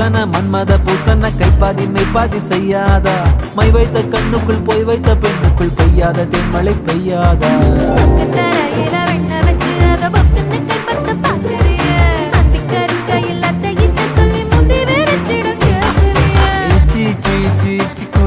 பூசன மன்மத பூசன கைப்பாதி மெய்ப்பாதி செய்யாதா my வைத்த கண்ணுக்குள் போய் வைத்த பெண்ணுக்குள் பெய்யாத தென்மழை பெய்யாதா ची ची ची ची